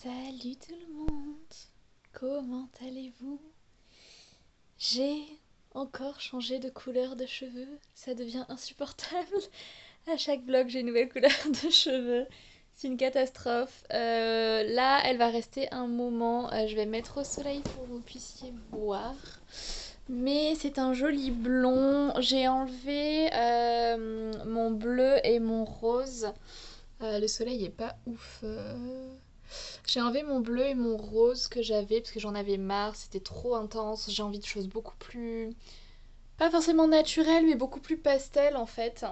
Salut tout le monde, comment allez-vous? J'ai encore changé de couleur de cheveux, ça devient insupportable. À chaque vlog, j'ai une nouvelle couleur de cheveux. C'est une catastrophe. Là, elle va rester un moment. Je vais mettre au soleil pour que vous puissiez voir. Mais c'est un joli blond. J'ai enlevé mon bleu et mon rose. Le soleil est pas ouf. J'ai enlevé mon bleu et mon rose que j'avais parce que j'en avais marre, c'était trop intense. J'ai envie de choses beaucoup plus, pas forcément naturelles, mais beaucoup plus pastel en fait.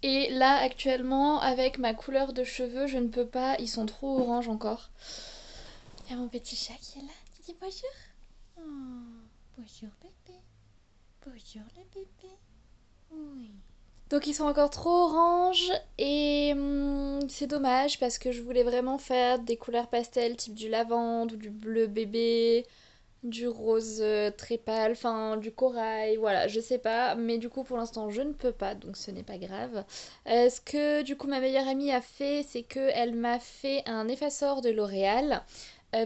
Et là actuellement, avec ma couleur de cheveux, je ne peux pas, ils sont trop orange encore. Il y a mon petit chat qui est là, tu dis bonjour. Oh, bonjour bébé. Bonjour le bébé. Oui. Donc ils sont encore trop orange et c'est dommage parce que je voulais vraiment faire des couleurs pastel type du lavande ou du bleu bébé, du rose très pâle, enfin du corail, voilà, je sais pas. Mais du coup pour l'instant je ne peux pas donc ce n'est pas grave. Ce que du coup ma meilleure amie a fait c'est qu'elle m'a fait un effaceur de L'Oréal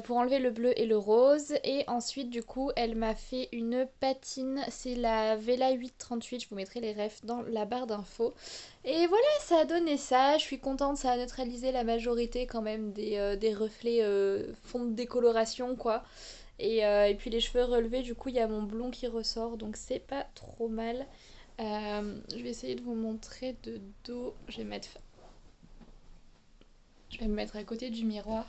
pour enlever le bleu et le rose. Et ensuite, du coup, elle m'a fait une patine. C'est la Vela 838. Je vous mettrai les refs dans la barre d'infos. Et voilà, ça a donné ça. Je suis contente, ça a neutralisé la majorité quand même des reflets fond de décoloration, quoi. Et puis les cheveux relevés, du coup, il y a mon blond qui ressort. Donc c'est pas trop mal. Je vais essayer de vous montrer de dos. Je vais me mettre à côté du miroir.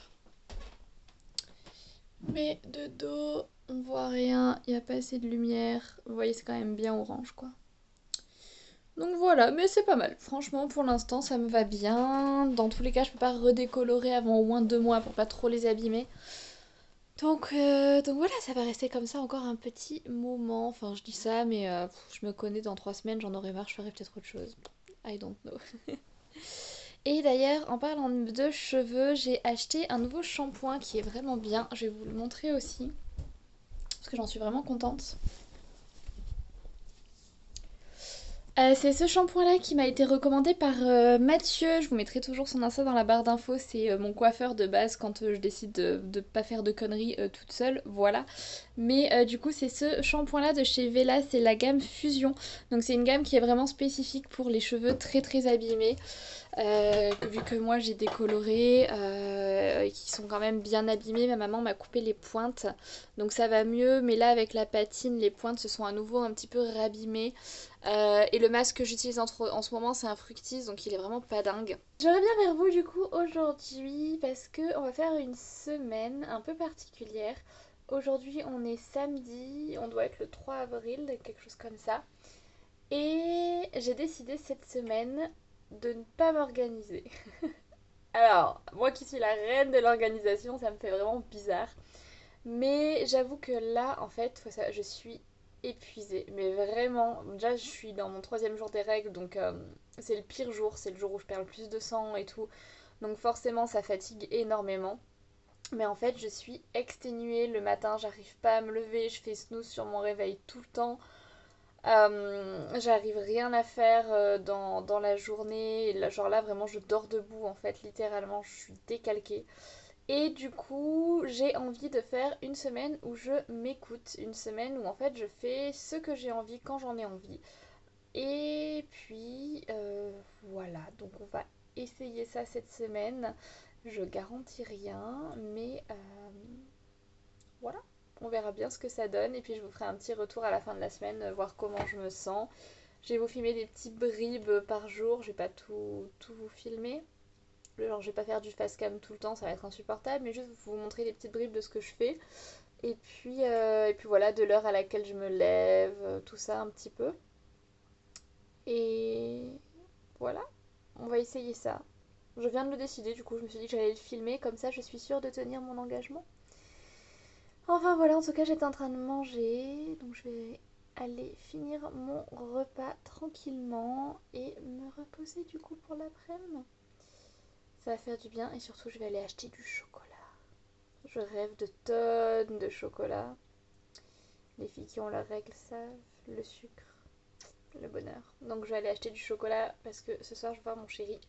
Mais de dos, on voit rien, il n'y a pas assez de lumière. Vous voyez, c'est quand même bien orange, quoi. Donc voilà, mais c'est pas mal. Franchement, pour l'instant, ça me va bien. Dans tous les cas, je peux pas redécolorer avant au moins 2 mois pour pas trop les abîmer. Donc voilà, ça va rester comme ça encore un petit moment. Enfin, je dis ça, mais je me connais, dans 3 semaines, j'en aurai marre, je ferai peut-être autre chose. I don't know. Et d'ailleurs, en parlant de cheveux, j'ai acheté un nouveau shampoing qui est vraiment bien. Je vais vous le montrer aussi, parce que j'en suis vraiment contente. C'est ce shampoing-là qui m'a été recommandé par Mathieu. Je vous mettrai toujours son Insta dans la barre d'infos. C'est mon coiffeur de base quand je décide de pas faire de conneries toute seule. Voilà. Mais du coup, c'est ce shampoing-là de chez Vela. C'est la gamme Fusion. Donc, c'est une gamme qui est vraiment spécifique pour les cheveux très très abîmés. Vu que moi j'ai décoloré, qui sont quand même bien abîmés. Ma maman m'a coupé les pointes. Donc, ça va mieux. Mais là, avec la patine, les pointes se sont à nouveau un petit peu rabîmées. Et le masque que j'utilise en ce moment c'est un Fructis donc il est vraiment pas dingue. Je reviens vers vous du coup aujourd'hui parce que on va faire une semaine un peu particulière. Aujourd'hui on est samedi, on doit être le 3 avril, quelque chose comme ça. Et j'ai décidé cette semaine de ne pas m'organiser. Alors, moi qui suis la reine de l'organisation, ça me fait vraiment bizarre. Mais j'avoue que là, en fait, je suis épuisée. Mais vraiment, déjà, je suis dans mon 3e jour des règles, donc c'est le pire jour. C'est le jour où je perds le plus de sang et tout. Donc forcément, ça fatigue énormément. Mais en fait, je suis exténuée le matin, j'arrive pas à me lever, je fais snooze sur mon réveil tout le temps. J'arrive rien à faire dans la journée. Et là, genre là, vraiment, je dors debout en fait, littéralement, je suis décalquée. Et du coup, j'ai envie de faire une semaine où je m'écoute, une semaine où en fait je fais ce que j'ai envie quand j'en ai envie. Et puis voilà, donc on va essayer ça cette semaine. Je garantis rien, mais voilà, on verra bien ce que ça donne. Et puis je vous ferai un petit retour à la fin de la semaine, voir comment je me sens. Je vais vous filmer des petites bribes par jour, je vais pas tout vous filmer. Genre, je vais pas faire du fast cam tout le temps, ça va être insupportable, mais juste vous montrer des petites bribes de ce que je fais. Et puis voilà, de l'heure à laquelle je me lève, tout ça un petit peu. Et voilà, on va essayer ça. Je viens de le décider, du coup, je me suis dit que j'allais le filmer, comme ça je suis sûre de tenir mon engagement. Enfin voilà, en tout cas, j'étais en train de manger, donc je vais aller finir mon repas tranquillement et me reposer du coup pour l'après-midi. Ça va faire du bien et surtout, je vais aller acheter du chocolat. Je rêve de tonnes de chocolat. Les filles qui ont leurs règles savent, le sucre. le bonheur. Donc je vais aller acheter du chocolat parce que ce soir je vais voir mon chéri.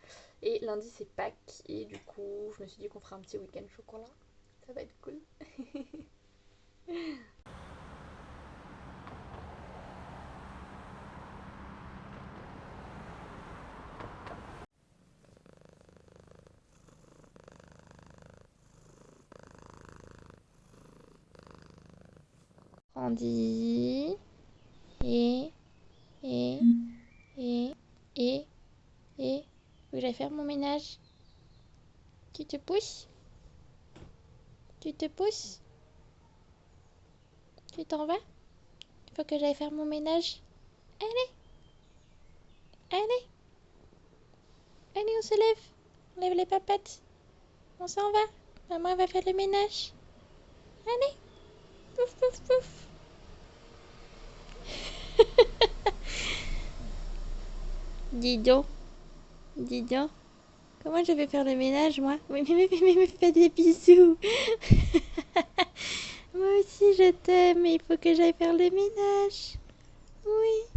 Et lundi c'est Pâques et du coup je me suis dit qu'on ferait un petit week-end chocolat. Ça va être cool. Randy. Et, et, et, et, et. Faut que j'aille faire mon ménage. Tu te pousses? Tu te pousses? Tu t'en vas? Il faut que j'aille faire mon ménage. Allez, allez, allez, on se lève. On lève les papates. On s'en va. Maman va faire le ménage. Allez, pouf, pouf, pouf. Dis donc, dis donc. Comment je vais faire le ménage, moi? Mais fais des bisous. Moi aussi, je t'aime, mais il faut que j'aille faire le ménage. Oui.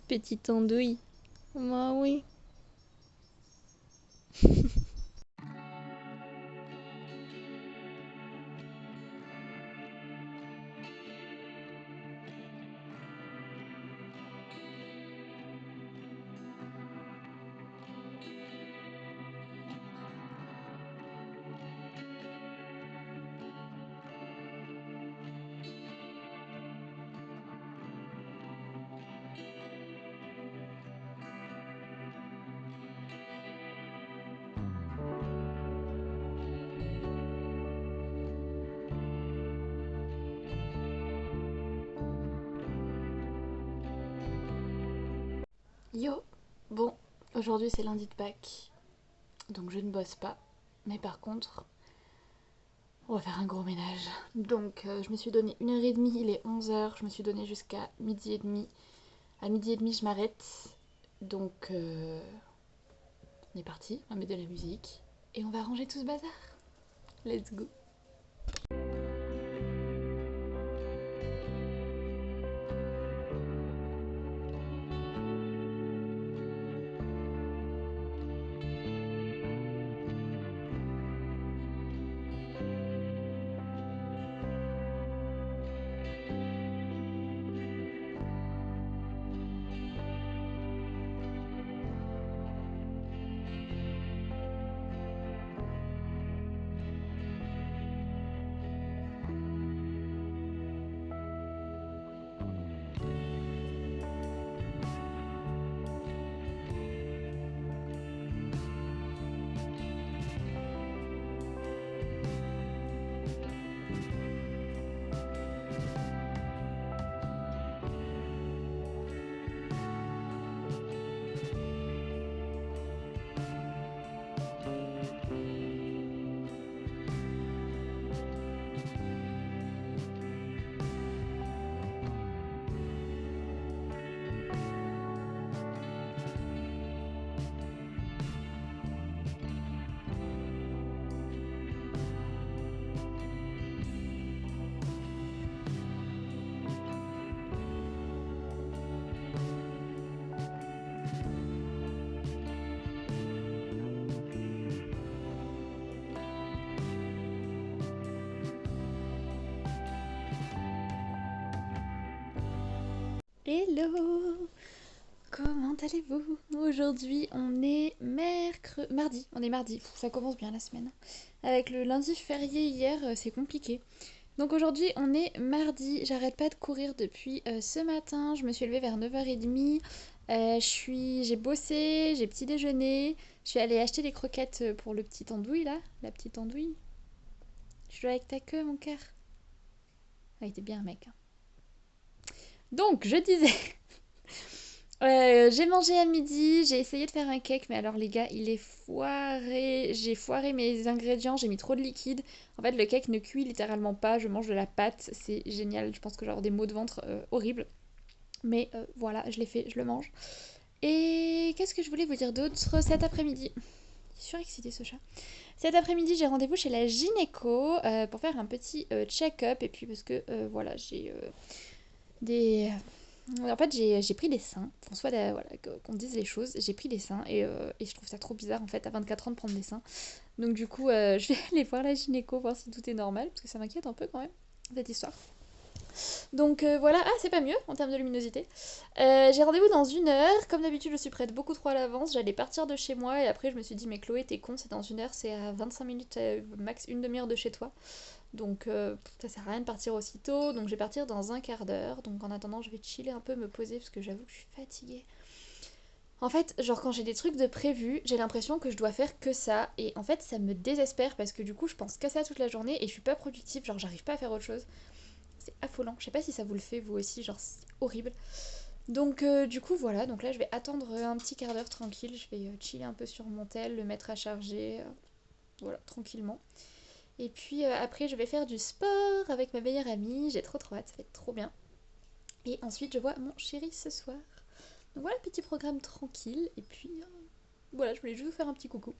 Petite andouille. Moi, oui. Yo, bon, aujourd'hui c'est lundi de Pâques, donc je ne bosse pas, mais par contre, on va faire un gros ménage. Donc je me suis donné 1h30, il est 11h, je me suis donné jusqu'à midi et demi. À midi et demi je m'arrête, donc on est parti, on va mettre de la musique et on va ranger tout ce bazar. Let's go. Hello! Comment allez-vous? Aujourd'hui, on est mardi. On est mardi. Ça commence bien la semaine. Avec le lundi férié hier, c'est compliqué. Donc aujourd'hui, on est mardi. J'arrête pas de courir depuis ce matin. Je me suis levée vers 9h30. J'ai bossé, j'ai petit déjeuner. Je suis allée acheter les croquettes pour le petit andouille là. La petite andouille. Je joue avec ta queue, mon cœur. Ah, il était bien, mec. Donc, je disais. J'ai mangé à midi, j'ai essayé de faire un cake, mais alors les gars, il est foiré. J'ai foiré mes ingrédients, j'ai mis trop de liquide. En fait, le cake ne cuit littéralement pas, je mange de la pâte, c'est génial. Je pense que j'aurai des maux de ventre horribles. Mais voilà, je l'ai fait, je le mange. Et qu'est-ce que je voulais vous dire d'autre cet après-midi? Il est surexcité ce chat. Cet après-midi, j'ai rendez-vous chez la gynéco pour faire un petit check-up. Et puis parce que voilà, des... En fait, j'ai pris des seins. Qu'on soit, voilà, qu'on dise les choses. J'ai pris des seins et je trouve ça trop bizarre en fait à 24 ans de prendre des seins. Donc du coup, je vais aller voir la gynéco, voir si tout est normal, parce que ça m'inquiète un peu quand même, cette histoire. Donc voilà, ah c'est pas mieux en termes de luminosité. J'ai rendez-vous dans 1 heure, comme d'habitude je suis prête beaucoup trop à l'avance, j'allais partir de chez moi et après je me suis dit mais Chloé t'es con, c'est dans 1 heure, c'est à 25 minutes, max une demi-heure de chez toi. Donc ça sert à rien de partir aussitôt, donc je vais partir dans un quart d'heure. Donc en attendant je vais chiller un peu, me poser parce que j'avoue que je suis fatiguée. En fait, genre quand j'ai des trucs de prévu, j'ai l'impression que je dois faire que ça. Et en fait, ça me désespère parce que du coup, je pense qu'à ça toute la journée et je suis pas productive. Genre, j'arrive pas à faire autre chose. C'est affolant. Je sais pas si ça vous le fait vous aussi. Genre, c'est horrible. Donc, du coup, voilà. Donc là, je vais attendre un petit quart d'heure tranquille. Je vais chiller un peu sur mon tel, le mettre à charger. Voilà, tranquillement. Et puis après, je vais faire du sport avec ma meilleure amie. J'ai trop hâte. Ça va être trop bien. Et ensuite, je vois mon chéri ce soir. Donc voilà, petit programme tranquille. Et puis, voilà, je voulais juste vous faire un petit coucou.